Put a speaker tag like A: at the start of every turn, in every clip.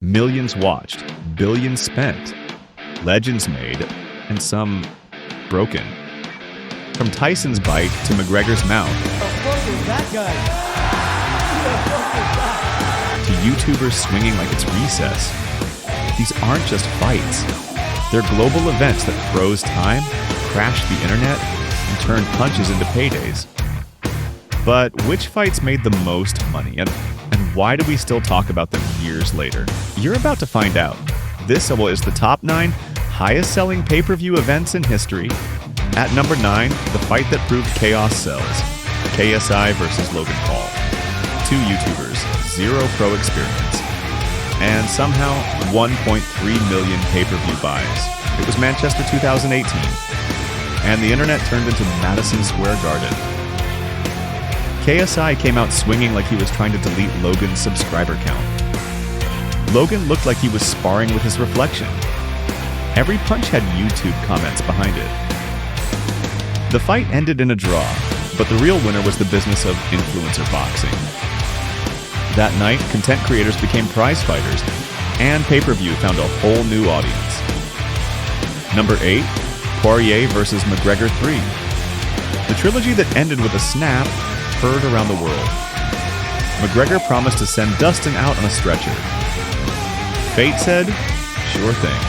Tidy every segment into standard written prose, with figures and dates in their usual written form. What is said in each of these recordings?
A: Millions watched, billions spent, legends made, and some broken. From Tyson's bite to McGregor's mouth, to YouTubers swinging like it's recess. These aren't just fights. They're global events that froze time, crashed the internet, and turned punches into paydays. But which fights made the most money, and why do we still talk about them years later? You're about to find out. This is the top 9 highest-selling pay-per-view events in history. At number 9, the fight that proved chaos sells. KSI versus Logan Paul. 2 YouTubers, 0 pro experience, and somehow 1.3 million pay-per-view buys. It was Manchester 2018, and the internet turned into Madison Square Garden. KSI came out swinging like he was trying to delete Logan's subscriber count. Logan looked like he was sparring with his reflection. Every punch had YouTube comments behind it. The fight ended in a draw, but the real winner was the business of influencer boxing. That night, content creators became prize fighters, and pay-per-view found a whole new audience. Number 8, Poirier versus McGregor 3. The trilogy that ended with a snap heard around the world. McGregor promised to send Dustin out on a stretcher. Fate said, sure thing.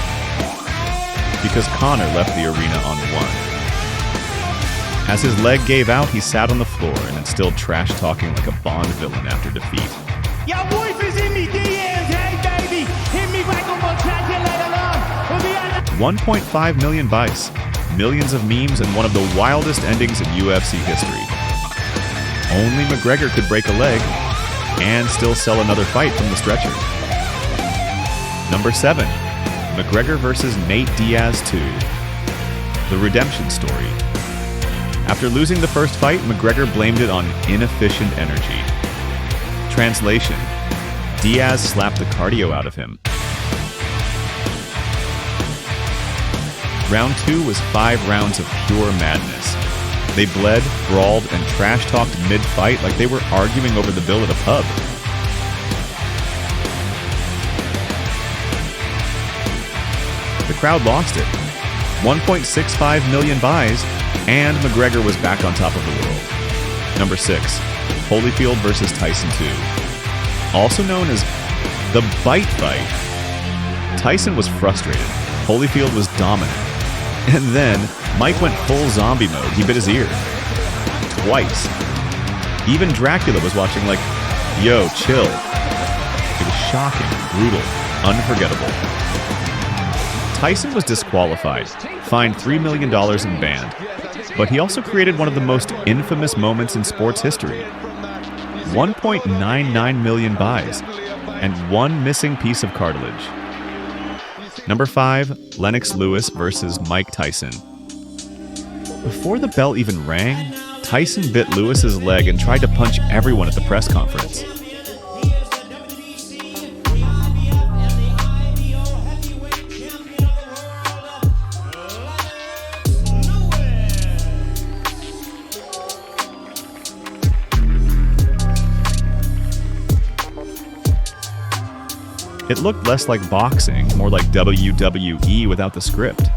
A: Because Conor left the arena on 1. As his leg gave out, he sat on the floor and instilled trash-talking like a Bond villain after defeat.
B: Your wife is in me DMs, hey baby, hit me back on my calculator long.
A: 1.5 million buys, millions of memes, and one of the wildest endings in UFC history. Only McGregor could break a leg and still sell another fight from the stretcher. Number 7, McGregor versus Nate Diaz 2. The redemption story. After losing the first fight, McGregor blamed it on inefficient energy. Translation: Diaz slapped the cardio out of him. Round 2 was 5 rounds of pure madness. They bled, brawled, and trash-talked mid-fight like they were arguing over the bill at a pub. The crowd lost it. 1.65 million buys, and McGregor was back on top of the world. Number 6, Holyfield versus Tyson 2. Also known as the Bite Fight. Tyson was frustrated. Holyfield was dominant. And then, Mike went full zombie mode. He bit his ear. Twice. Even Dracula was watching like, yo, chill. It was shocking, brutal, unforgettable. Tyson was disqualified, fined $3 million and banned. But he also created one of the most infamous moments in sports history. 1.99 million buys, and 1 missing piece of cartilage. Number 5, Lennox Lewis versus Mike Tyson. Before the bell even rang, Tyson bit Lewis's leg and tried to punch everyone at the press conference. It looked less like boxing, more like WWE without the script.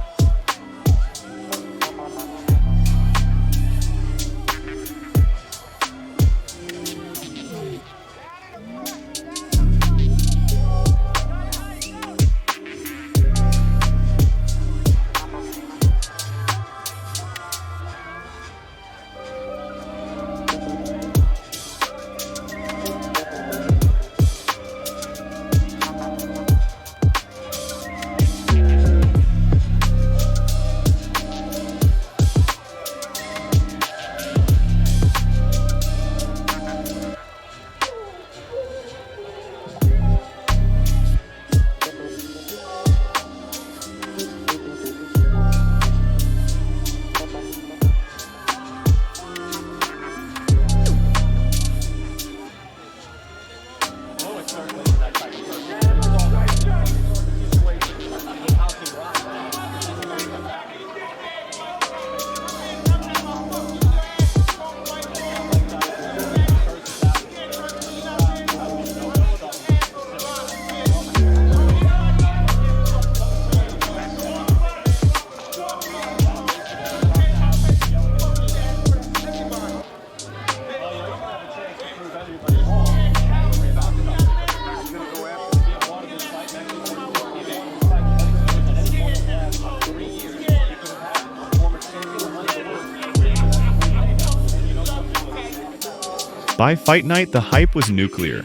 A: By fight night, the hype was nuclear.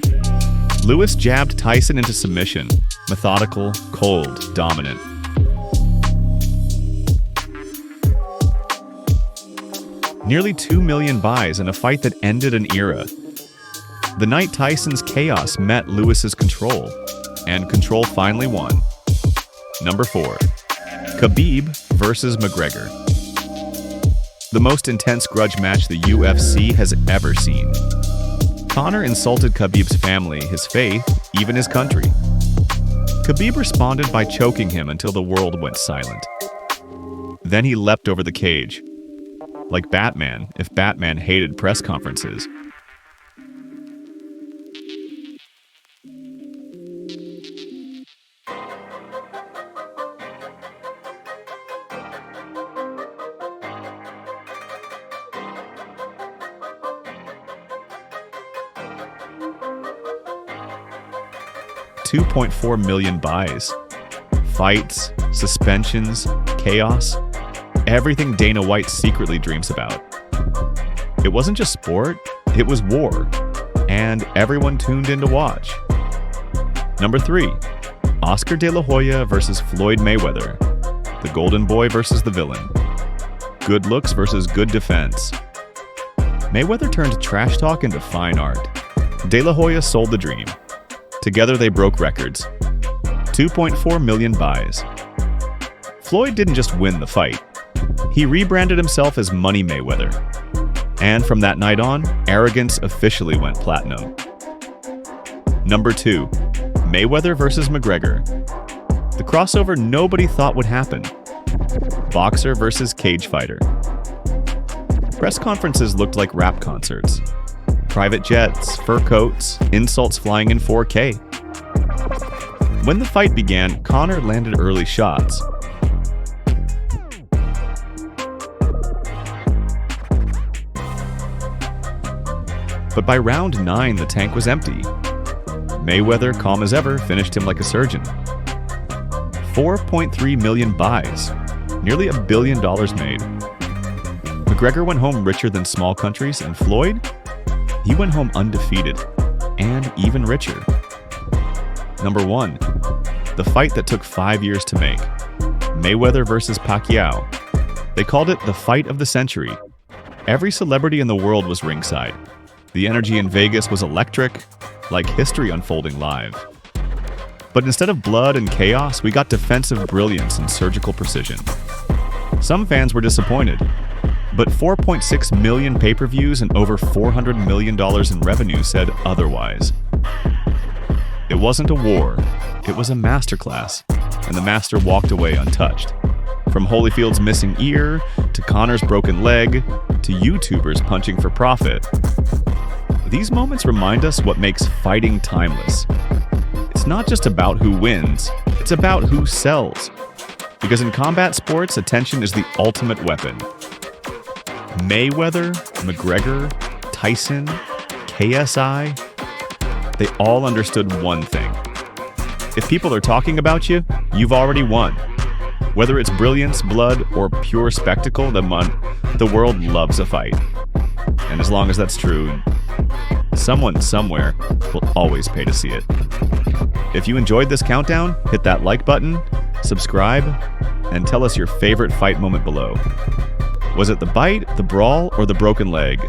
A: Lewis jabbed Tyson into submission, methodical, cold, dominant. Nearly 2 million buys in a fight that ended an era. The night Tyson's chaos met Lewis's control, and control finally won. Number 4. Khabib versus McGregor. The most intense grudge match the UFC has ever seen. Conor insulted Khabib's family, his faith, even his country. Khabib responded by choking him until the world went silent. Then he leapt over the cage. Like Batman, if Batman hated press conferences. $2.4 million buys. Fights, suspensions, chaos. Everything Dana White secretly dreams about. It wasn't just sport, it was war. And everyone tuned in to watch. Number 3. Oscar de la Hoya versus Floyd Mayweather. The golden boy versus the villain. Good looks versus good defense. Mayweather turned trash talk into fine art. De la Hoya sold the dream. Together they broke records. 2.4 million buys. Floyd didn't just win the fight. He rebranded himself as Money Mayweather. And from that night on, arrogance officially went platinum. Number 2. Mayweather versus McGregor. The crossover nobody thought would happen. Boxer versus cage fighter. Press conferences looked like rap concerts. Private jets, fur coats, insults flying in 4K. When the fight began, Conor landed early shots. But by round 9, the tank was empty. Mayweather, calm as ever, finished him like a surgeon. 4.3 million buys. Nearly $1 billion made. McGregor went home richer than small countries, and Floyd? He went home undefeated, and even richer. Number 1. The fight that took 5 years to make. Mayweather versus Pacquiao. They called it the fight of the century. Every celebrity in the world was ringside. The energy in Vegas was electric, like history unfolding live. But instead of blood and chaos, we got defensive brilliance and surgical precision. Some fans were disappointed, but 4.6 million pay-per-views and over $400 million in revenue said otherwise. It wasn't a war, it was a masterclass, and the master walked away untouched. From Holyfield's missing ear, to Conor's broken leg, to YouTubers punching for profit. These moments remind us what makes fighting timeless. It's not just about who wins, it's about who sells. Because in combat sports, attention is the ultimate weapon. Mayweather, McGregor, Tyson, KSI, they all understood one thing. If people are talking about you, you've already won. Whether it's brilliance, blood, or pure spectacle, the world loves a fight. And as long as that's true, someone somewhere will always pay to see it. If you enjoyed this countdown, hit that like button, subscribe, and tell us your favorite fight moment below. Was it the bite, the brawl, or the broken leg?